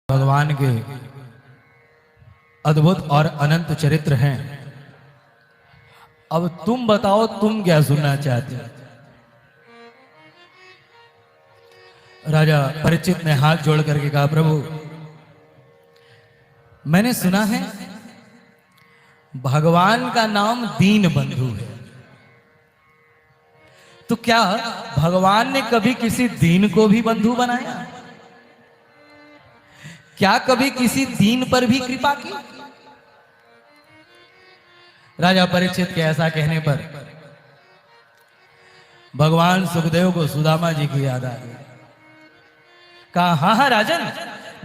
भगवान के अद्भुत और अनंत चरित्र हैं। अब तुम बताओ, तुम क्या सुनना चाहते हो? राजा परीक्षित ने हाथ जोड़ करके कहा, प्रभु मैंने सुना है भगवान का नाम दीन बंधु है, तो क्या भगवान ने कभी किसी दीन को भी बंधु बनाया? क्या कभी किसी दीन पर भी कृपा की? राजा परीक्षित के ऐसा कहने पर भगवान सुखदेव को सुदामा जी की याद आ गई। कहा, हाँ हाँ राजन,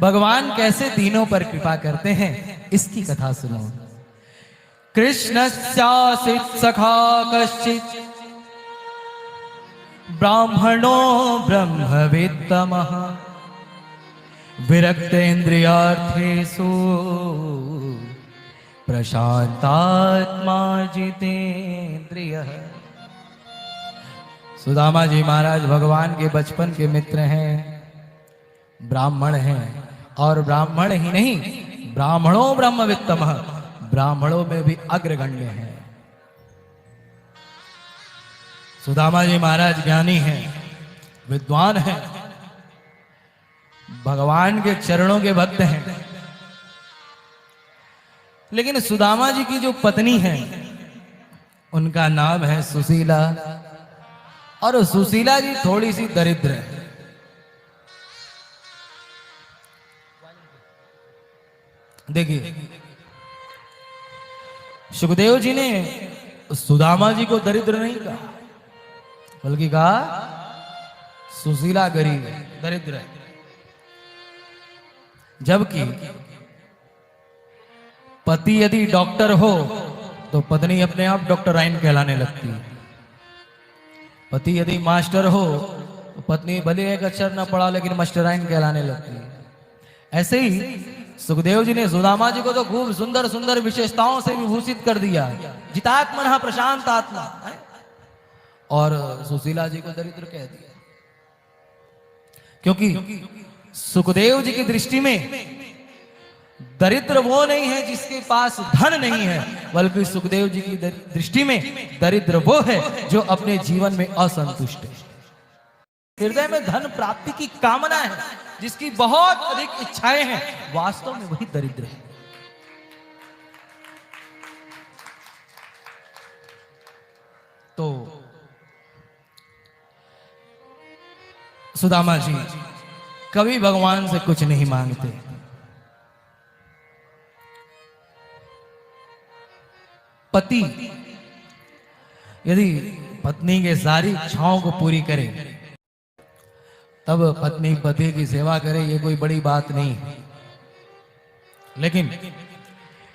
भगवान कैसे दीनों पर कृपा करते हैं, इसकी कथा सुनो। कृष्णस्यासीत् सखा कश्चित् ब्राह्मणो ब्रह्मवित्तमः विरक्तेन्द्रियार्थेषु प्रशांतात्मा जितेन्द्रियः। सुदामा जी महाराज भगवान के बचपन के मित्र हैं, ब्राह्मण हैं, और ब्राह्मण ही नहीं, ब्राह्मणों ब्रह्मवित्तमः, ब्राह्मणों में भी अग्रगण्य हैं। सुदामा जी महाराज ज्ञानी हैं, विद्वान हैं, भगवान के चरणों के भक्त हैं। लेकिन सुदामा जी की जो पत्नी है उनका नाम है सुशीला, और सुशीला जी थोड़ी सी दरिद्र है। देखिए, सुखदेव जी ने सुदामा जी को दरिद्र नहीं कहा, बल्कि कहा सुशीला गरीब है, दरिद्र है। जबकि पति यदि डॉक्टर हो तो पत्नी अपने आप डॉक्टराइन कहलाने लगती है। पति यदि मास्टर हो तो पत्नी भले एक अक्षर न पढ़ा लेकिन मास्टराइन कहलाने लगती है। ऐसे ही सुखदेव जी ने सुदामा जी को तो खूब सुंदर सुंदर विशेषताओं से विभूषित कर दिया, जितात्मनः प्रशांत आत्मा, और सुशीला जी को दरिद्र कह दिया। क्योंकि सुखदेव जी की दृष्टि में दरिद्र वो नहीं है जिसके पास धन नहीं है, बल्कि सुखदेव जी की दृष्टि में दरिद्र वो है जो अपने जीवन में असंतुष्ट है। हृदय में धन प्राप्ति की कामना है, जिसकी बहुत अधिक इच्छाएं हैं, वास्तव में वही दरिद्र है। तो सुदामा जी कभी भगवान से कुछ नहीं मांगते। पति यदि पत्नी के सारी इच्छाओं को पूरी करे तब पत्नी पति की सेवा करे, ये कोई बड़ी बात नहीं है। लेकिन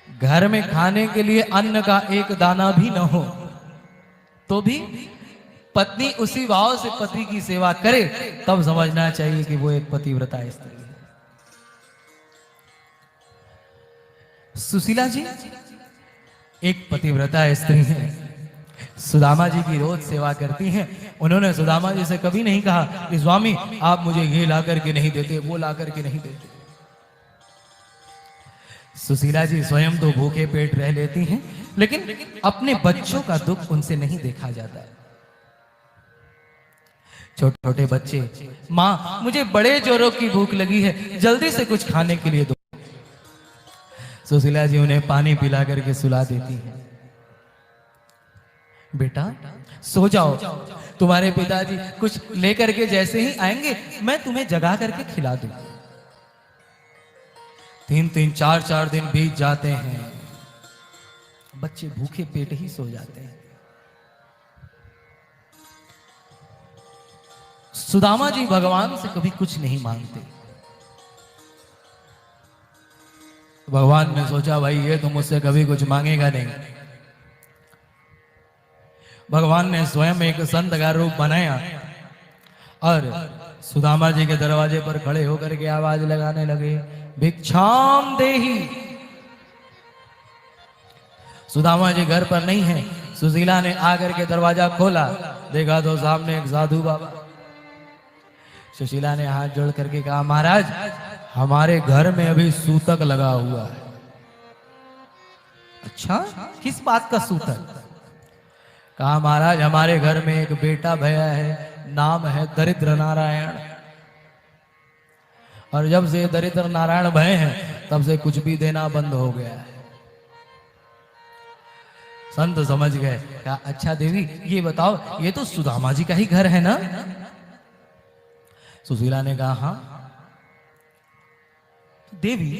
घर में खाने के लिए अन्न का एक दाना भी न हो तो भी पत्नी उसी भाव से पति की सेवा करे, तब समझना चाहिए कि वो एक पतिव्रता स्त्री है। सुशीला जी एक पतिव्रता स्त्री है, सुदामा जी की रोज सेवा करती हैं। उन्होंने सुदामा जी से कभी नहीं कहा कि स्वामी आप मुझे ये ला करके नहीं देते, वो ला करके नहीं देते। सुशीला जी स्वयं तो भूखे पेट रह लेती हैं, लेकिन अपने बच्चों का दुख उनसे नहीं देखा जाता। छोटे छोटे बच्चे, माँ मुझे बड़े जोरों की भूख लगी है, जल्दी से कुछ खाने के लिए दो। सुशीला जी उन्हें पानी पिला करके सुला देती है। बेटा सो जाओ, तुम्हारे पिताजी कुछ लेकर के जैसे ही आएंगे मैं तुम्हें जगा करके खिला दूं। 3-3, 4-4 दिन बीत जाते हैं, बच्चे भूखे पेट ही सो जाते हैं। सुदामा जी भगवान से कभी कुछ नहीं मांगते। भगवान ने सोचा भाई ये तो मुझसे कभी कुछ मांगेगा नहीं। भगवान ने स्वयं एक संत का रूप बनाया और सुदामा जी के दरवाजे पर खड़े होकर के आवाज लगाने लगे, भिक्षाम देहि। सुदामा जी घर पर नहीं है। सुशीला ने आकर के दरवाजा खोला, देखा तो सामने एक साधु बाबा। सुशीला ने हाथ जोड़ करके कहा, महाराज हमारे घर में अभी सूतक लगा हुआ है। अच्छा, किस बात का सूतक? कहा महाराज हमारे घर में एक बेटा भया है, नाम है दरिद्र नारायण, और जब से दरिद्र नारायण भय हैं तब से कुछ भी देना बंद हो गया है। संत समझ गए। कहा अच्छा देवी ये बताओ, ये तो सुदामा जी का ही घर है ना? सुशीला ने कहा हाँ। देवी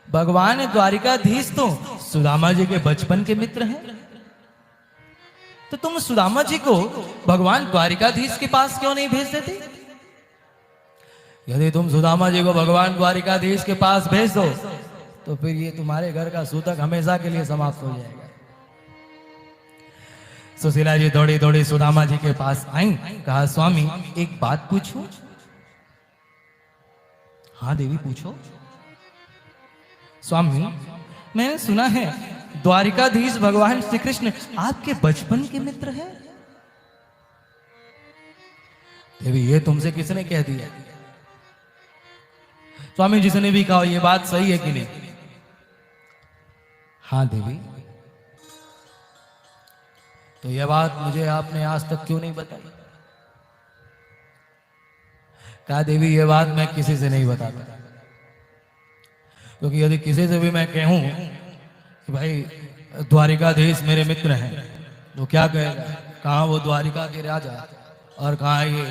भगवान द्वारिकाधीश तो सुदामा जी के बचपन के मित्र हैं, तो तुम सुदामा जी को भगवान द्वारिकाधीश के पास क्यों नहीं भेज देते? यदि तुम सुदामा जी को भगवान द्वारिकाधीश के पास भेज दो तो फिर ये तुम्हारे घर का सूतक हमेशा के लिए समाप्त हो जाएगा। सुशीला जी दौड़ी दौड़ी सुदामा जी के पास आई। कहा स्वामी एक बात पूछूं? हाँ देवी पूछो। स्वामी मैंने सुना है द्वारिकाधीश भगवान श्री कृष्ण आपके बचपन के मित्र हैं। देवी ये तुमसे किसने कह दिया? स्वामी जिसने भी कहा ये बात सही है कि नहीं? हाँ देवी। तो यह बात मुझे आपने आज तक क्यों नहीं बताई? कहा देवी ये बात मैं किसी से नहीं बताता, क्योंकि यदि किसी से भी मैं कहूं कि भाई द्वारिकाधीश मेरे मित्र हैं तो क्या कहेगा? कहां वो द्वारिका के राजा और कहां ये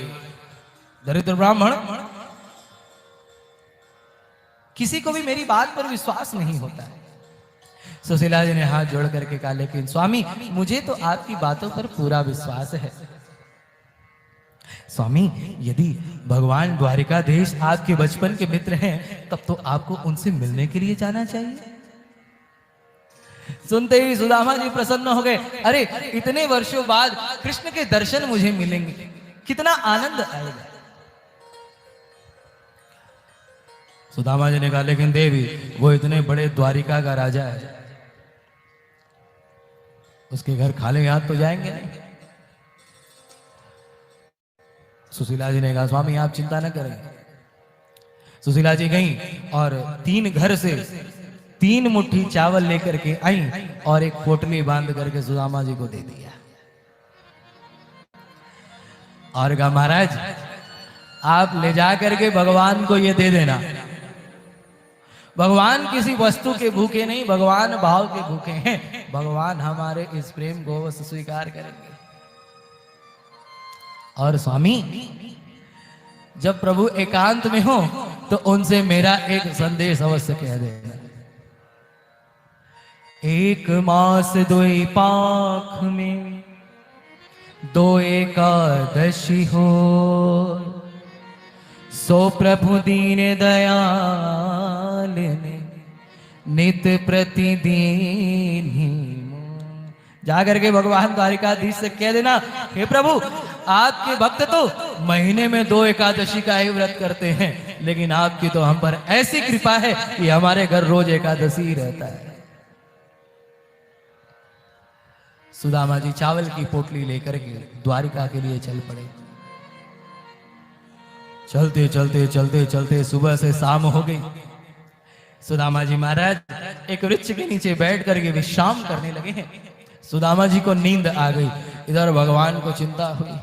दरिद्र ब्राह्मण? किसी को भी मेरी बात पर विश्वास नहीं होता है। सुशीला जी ने हाथ जोड़ करके कहा लेकिन स्वामी मुझे तो आपकी बातों पर पूरा विश्वास है। स्वामी यदि भगवान द्वारिकाधीश आपके बचपन के मित्र हैं तब तो आपको उनसे मिलने के लिए जाना चाहिए। सुनते ही सुदामा जी प्रसन्न हो गए। अरे इतने वर्षों बाद कृष्ण के दर्शन मुझे मिलेंगे, कितना आनंद आएगा। सुदामा जी ने कहा लेकिन देवी वो इतने बड़े द्वारिका का राजा है, उसके घर खाली हाथ तो जाएंगे नहीं। सुशीला जी ने कहा स्वामी आप चिंता न करें। सुशीला जी गई और 3 घर से 3 मुट्ठी चावल लेकर के आई और एक पोटली बांध करके सुदामा जी को दे दिया और कहा महाराज आप ले जा करके भगवान को ये दे देना। भगवान किसी वस्तु के भूखे नहीं, भगवान भाव के भूखे हैं। भगवान हमारे इस प्रेम को अवश्य स्वीकार करेंगे। और स्वामी जब प्रभु एकांत में हो तो उनसे मेरा एक संदेश अवश्य कह देना। 1 मास 2 पाख में 2 एकादशी हो, सो प्रभु दीन दयाल ने नित प्रतिदिन ही। जाकर के भगवान द्वारिकाधीश से कह देना हे प्रभु आपके भक्त तो महीने में 2 एकादशी का ही व्रत करते हैं, लेकिन आपकी तो हम पर ऐसी कृपा है कि हमारे घर रोज एकादशी ही रहता है। सुदामा जी चावल की पोटली लेकर के द्वारिका के लिए चल पड़े। चलते चलते चलते चलते सुबह से शाम हो गई। सुदामा जी महाराज एक वृक्ष के नीचे बैठ करके विश्राम करने लगे हैं। सुदामा जी को नींद आ गई। इधर भगवान को चिंता हुई।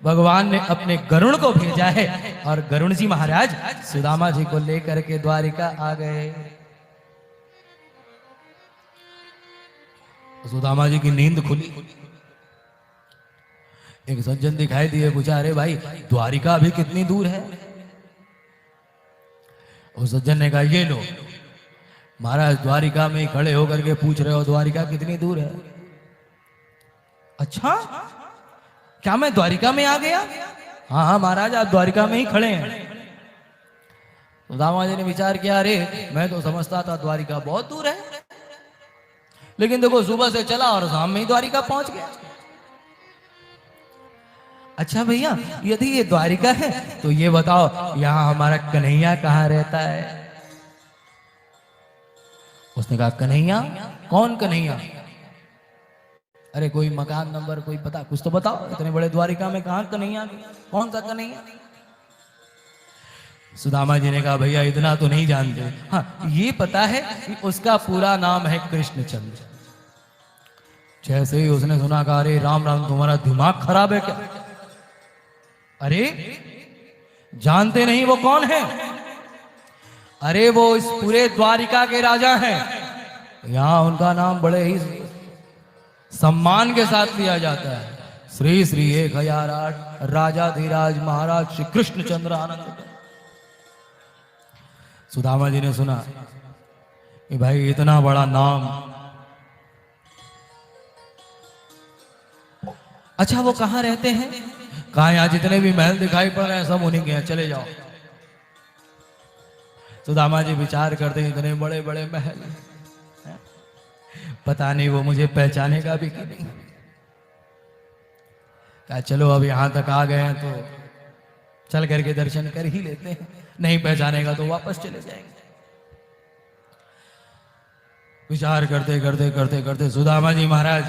भगवान ने अपने गरुण को भेजा है और गरुण जी महाराज सुदामा जी को लेकर के द्वारिका आ गए। सुदामा जी की नींद खुली। एक सज्जन दिखाई दिए, पूछा अरे भाई द्वारिका अभी कितनी दूर है? उस सज्जन ने कहा ये लो महाराज द्वारिका में खड़े होकर के पूछ रहे हो द्वारिका कितनी दूर है? अच्छा क्या मैं द्वारिका में आ गया? हाँ हाँ महाराज आप द्वारिका में ही खड़े हैं। सुदामा जी ने विचार किया अरे मैं तो समझता था द्वारिका बहुत दूर है, लेकिन देखो सुबह से चला और शाम में ही द्वारिका पहुंच गया। अच्छा भैया यदि ये द्वारिका है तो ये बताओ यहां हमारा कन्हैया कहाँ रहता है? उसने कहा कन्हैया? कौन कन्हैया? अरे कोई मकान नंबर कोई पता कुछ तो बताओ, इतने बड़े द्वारिका में कहाँ कन्हैया? कौन सा कन्हैया? सुदामा जी ने कहा भैया इतना तो नहीं जानते, हाँ ये पता है कि उसका पूरा नाम है कृष्णचंद्र। जैसे ही उसने सुना कहा अरे राम राम तुम्हारा दिमाग खराब है क्या? अरे जानते नहीं वो कौन है? अरे वो इस पूरे द्वारिका के राजा हैं। यहां उनका नाम बड़े ही सम्मान के साथ लिया जाता है, श्री श्री 1008 राजाधिराज महाराज श्री कृष्णचंद्र आनंद। सुदामा जी ने सुना कि भाई इतना बड़ा नाम, अच्छा वो कहां रहते हैं? कहा यहां जितने भी महल दिखाई पड़ रहे हैं सब उन्हीं के हैं, चले जाओ। सुदामा जी विचार करते हैं इतने बड़े बड़े महल हैं, पता नहीं वो मुझे पहचानेगा भी कि नहीं। कहा चलो अब यहां तक आ गए हैं तो चल करके दर्शन कर ही लेते हैं, नहीं पहचानेगा तो वापस चले जाएंगे। विचार करते करते करते करते सुदामा जी महाराज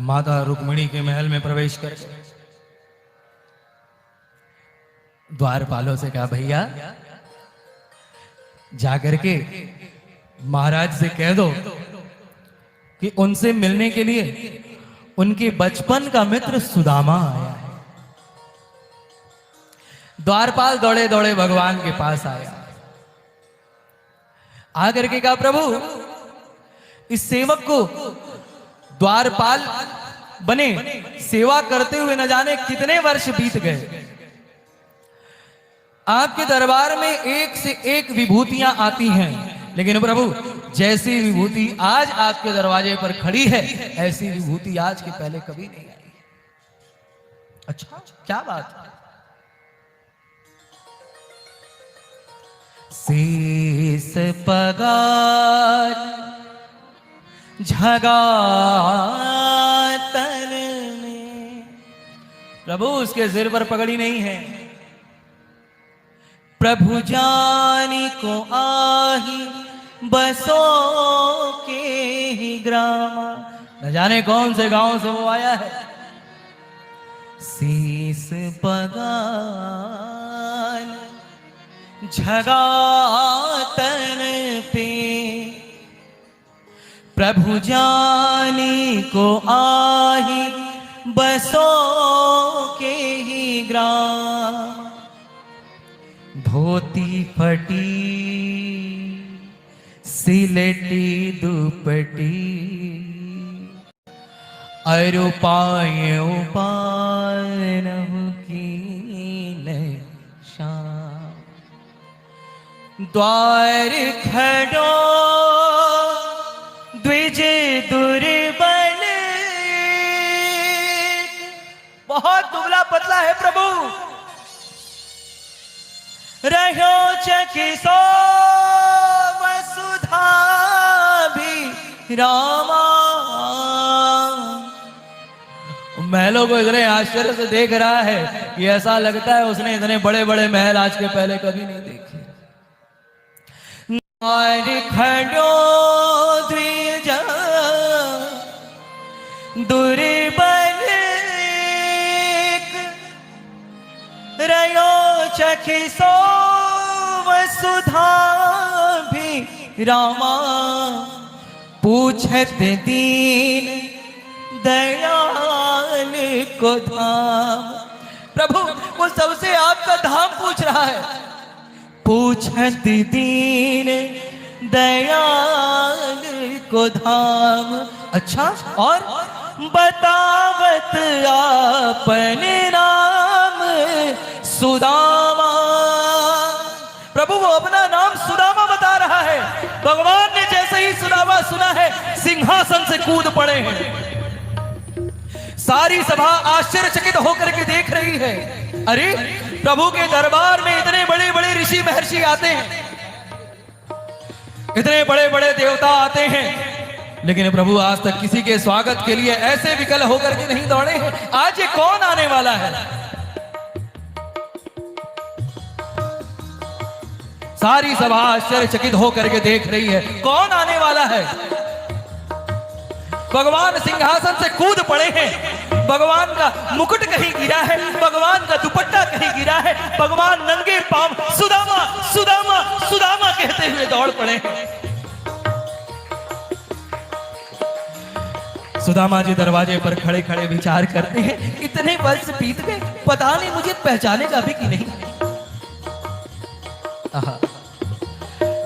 माता रुक्मिणी के महल में प्रवेश कर गए। द्वारपालों से कहा भैया जाकर के महाराज से कह दो कि उनसे मिलने के लिए उनके बचपन का मित्र सुदामा आया है। द्वारपाल दौड़े दौड़े भगवान के पास आया, आकर के कहा प्रभु इस सेवक को द्वारपाल बने सेवा करते हुए न जाने कितने वर्ष बीत गए, आपके दरबार में एक से एक विभूतियां आती हैं, लेकिन प्रभु जैसी विभूति आज आपके दरवाजे पर खड़ी है ऐसी विभूति आज के पहले कभी नहीं आई। अच्छा क्या बात है? शीस पगार झगातन में, प्रभु उसके सिर पर पगड़ी नहीं है। प्रभु जानी को आही बसो के ही ग्राम, न जाने कौन से गांव से वो आया है। शीस पगार झगातन पे, प्रभु जानी को आही बसो के ही ग्राम। धोती फटी सिलटी दुपटी, अरु पाए उपाय की शाम। द्वार खड़ो द्विज दुर्बल, बहुत दुबला पतला है प्रभु, रहो चकिसो वसुधा भी रामा। महलों को इतने आश्चर्य से देख रहा है कि ऐसा लगता है उसने इतने बड़े बड़े महल आज के पहले कभी नहीं देखे। खड़ो द्विज दुर्बल, रयो चखिसो वसुधा भी रामा। पूछत दीन दयाल को धाम, प्रभु वो सबसे आपका धाम पूछ रहा है। पूछत दीन दयाल को धाम, अच्छा और बतावत आपने नाम सुदामा। प्रभु वो अपना नाम सुदामा बता रहा है। भगवान ने जैसे ही सुदामा सुना है सिंहासन से कूद पड़े हैं। सारी सभा आश्चर्यचकित होकर के देख रही है। अरे प्रभु के दरबार में इतने बड़े बड़े ऋषि महर्षि आते हैं, इतने बड़े बड़े देवता आते हैं, लेकिन प्रभु आज तक किसी के स्वागत के लिए ऐसे विकल होकर के नहीं दौड़े हैं। आज ये कौन आने वाला है? सारी सभा आश्चर्यचकित होकर के देख रही है कौन आने वाला है। भगवान सिंहासन से कूद पड़े हैं। भगवान का मुकुट कहीं गिरा है, भगवान का दुपट्टा कहीं गिरा है, भगवान नंगे पांव सुदामा सुदामा सुदामा कहते हुए दौड़ पड़े। सुदामा जी दरवाजे पर खड़े खड़े विचार करते हैं, इतने वर्ष बीत गए, पता नहीं मुझे पहचानेगा भी कि नहीं।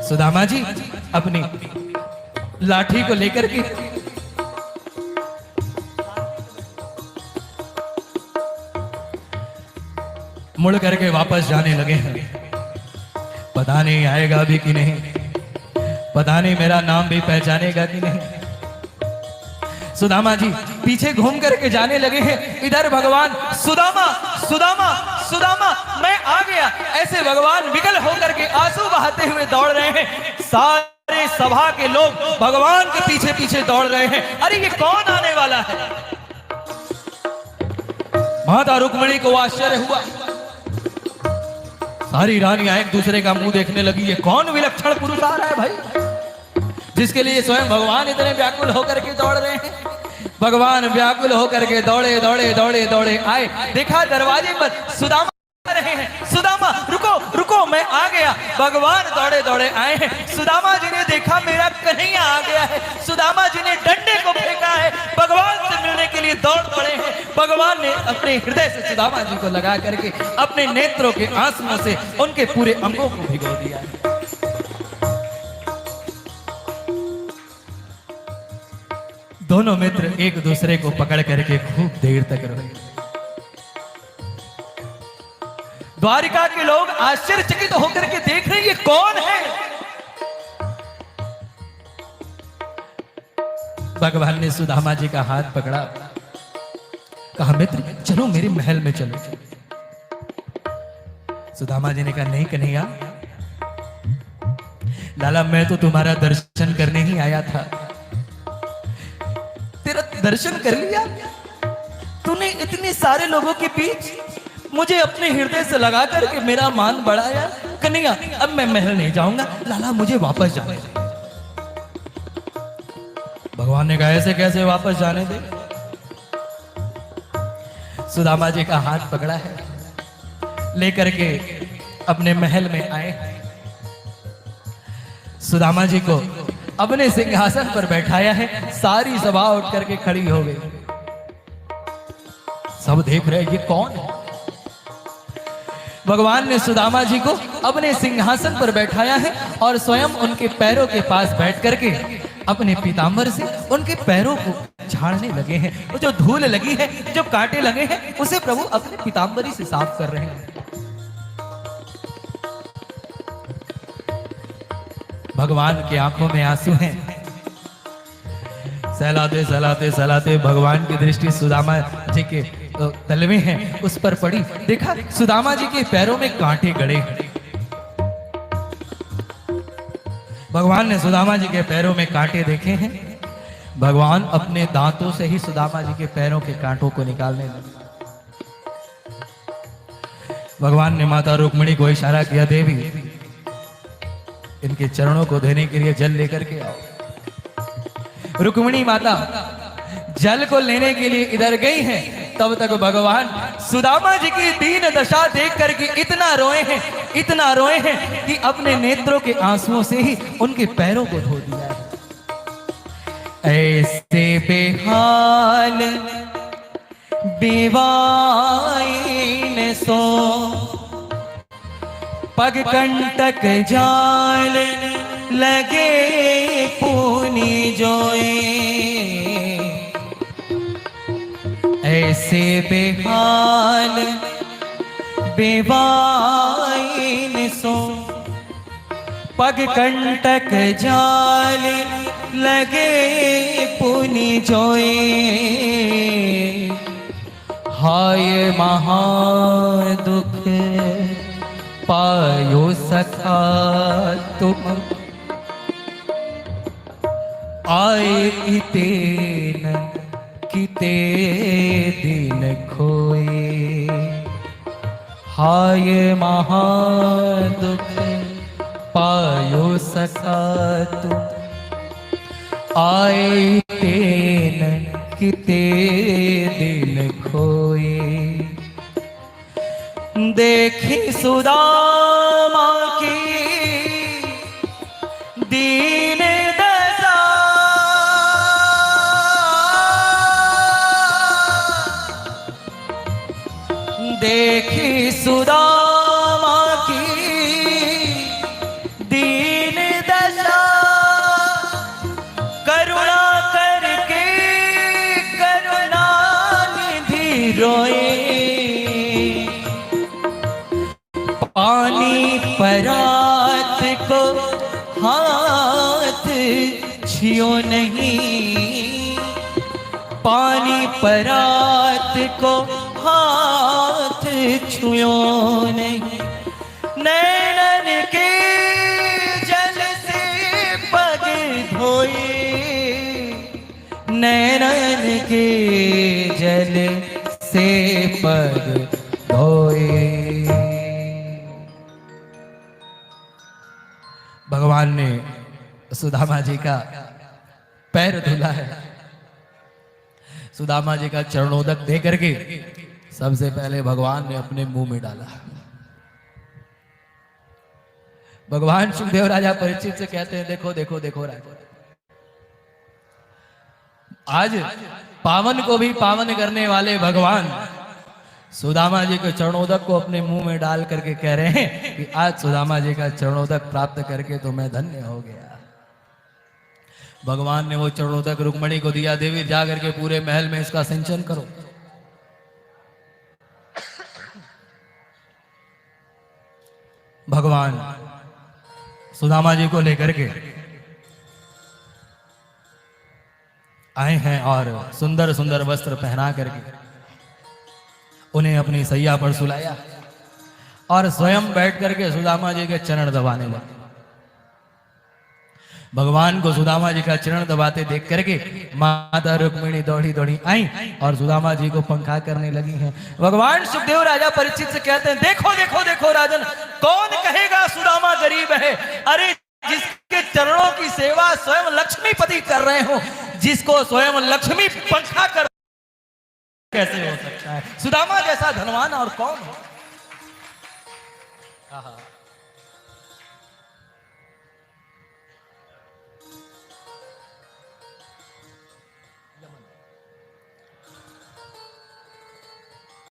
सुदामा जी अपनी लाठी को लेकर के मुड़ करके वापस जाने लगे हैं। पता नहीं आएगा भी कि नहीं, पता नहीं मेरा नाम भी पहचानेगा कि नहीं। सुदामा जी पीछे घूम करके जाने लगे हैं। इधर भगवान सुदामा सुदामा सुदामा मैं आ गया, ऐसे भगवान विकल होकर के आंसू बहाते हुए दौड़ रहे हैं। सारे सभा के लोग भगवान के पीछे पीछे दौड़ रहे हैं। अरे ये कौन आने वाला है? माता रुक्मिणी को आश्चर्य हुआ। सारी रानियां एक दूसरे का मुंह देखने लगी, ये कौन विलक्षण पुरुष आ रहा है भाई, जिसके लिए स्वयं भगवान इतने व्याकुल होकर के दौड़ रहे हैं। भगवान व्याकुल होकर के दौड़े दौड़े दौड़े दौड़े आए, देखा दरवाजे पर सुदामा रहे हैं। सुदामा रुको रुको मैं आ गया। भगवान दौड़े दौड़े आए हैं। सुदामा जी ने देखा मेरा कन्हैया आ गया है। सुदामा जी ने डंडे को फेंका है, भगवान से मिलने के लिए दौड़ पड़े हैं। भगवान ने अपने हृदय से सुदामा जी को लगा करके अपने नेत्रों के आंसुओं से उनके पूरे अंगों को भिगो दिया है। दोनों मित्र एक दूसरे को पकड़ करके खूब देर तक रोए। द्वारिका के लोग आश्चर्यचकित होकर के देख रहे हैं, ये कौन है? भगवान ने सुदामा जी का हाथ पकड़ा, कहा मित्र चलो मेरे महल में चलो। सुदामा जी ने कहा नहीं कन्हैया, लाला मैं तो तुम्हारा दर्शन करने ही आया था। तेरा दर्शन कर लिया तूने? इतने सारे लोगों के बीच मुझे अपने हृदय से लगा करके मेरा मान बढ़ाया। कन्हैया अब मैं महल नहीं जाऊंगा, लाला मुझे वापस जाने दे। भगवान ने कहा ऐसे कैसे वापस जाने दे? सुदामा जी का हाथ पकड़ा है, लेकर के अपने महल में आए। सुदामा जी को अपने सिंहासन पर बैठाया है। सारी सभा उठ करके खड़ी हो गई। सब देख रहे ये कौन है? भगवान ने सुदामा जी को अपने सिंहासन पर बैठाया है और स्वयं उनके पैरों के पास बैठ करके अपने पीतांबर से उनके पैरों को झाड़ने लगे हैं। वो जो धूल लगी है, जो कांटे लगे हैं, उसे प्रभु अपने पीतांबरी से साफ कर रहे हैं। भगवान की आंखों में आंसू हैं। सहलाते सहलाते सहलाते भगवान की दृष्टि सुदामा जी के तलवे हैं उस पर पड़ी। देखा सुदामा जी के पैरों में कांटे गड़े। भगवान ने सुदामा जी के पैरों में कांटे देखे हैं। भगवान अपने दांतों से ही सुदामा जी के पैरों के कांटों को निकालने लगे। भगवान ने माता रुक्मिणी को इशारा किया, देवी इनके चरणों को धोने के लिए जल लेकर के आओ। रुक्मिणी माता जल को लेने के लिए इधर गई हैं। तब तक भगवान सुदामा जी की दीन दशा देख करके इतना रोए हैं कि अपने नेत्रों के आंसुओं से ही उनके पैरों को धो दिया है। ऐसे बेहाल बेवाइन सो पग कंटक जाल लगे पुनि जोए। ऐसे बेहाल बेवाइन सो पग कंटक जाल लगे पुनि जोए। हाय महादुख पायो सखा तुम आए इतेन किते दिन खोए। हाय महादुख पायो सखा तुम आए तेन किते दिन खोए। देखी सुदामा की दीन दशा, देखी सुदामा की दीन दशा, करुणा करके करुणा निधि रोए। पानी परात को हाथ छियो नहीं, पानी परात को हाथ छुयो नहीं। नैनन के जल से पग धोए, नैनन के जल से पग धोए। भगवान ने सुदामा जी का पैर धुला है। सुदामा जी का चरणोदक दे करके सबसे पहले भगवान ने अपने मुंह में डाला। भगवान सुखदेव राजा परीक्षित से कहते हैं, देखो देखो देखो राजा, आज पावन को भी पावन करने वाले भगवान सुदामा जी के चरणोदक को अपने मुंह में डाल करके कह रहे हैं कि आज सुदामा जी का चरणोदक प्राप्त करके तो मैं धन्य हो गया। भगवान ने वो चरणोदक रुक्मणी को दिया, देवी जा करके पूरे महल में इसका सिंचन करो। भगवान सुदामा जी को लेकर के आए हैं और सुंदर सुंदर वस्त्र पहना करके उन्हें अपनी सैया पर सुलाया और स्वयं बैठ करके सुदामा जी के चरण दबाने लगे। भगवान को सुदामा जी का चरण दबाते देख करके माता रुक्मिणी दौड़ी दौड़ी आई और सुदामा जी को पंखा करने लगी हैं। भगवान सुखदेव राजा परीक्षित से कहते हैं, देखो देखो देखो राजन, कौन कहेगा सुदामा गरीब है? अरे जिसके चरणों की सेवा स्वयं लक्ष्मीपति कर रहे हो, जिसको स्वयं लक्ष्मी पंखा कर, कैसे हो सकता है? सुदामा जैसा धनवान और कौन है?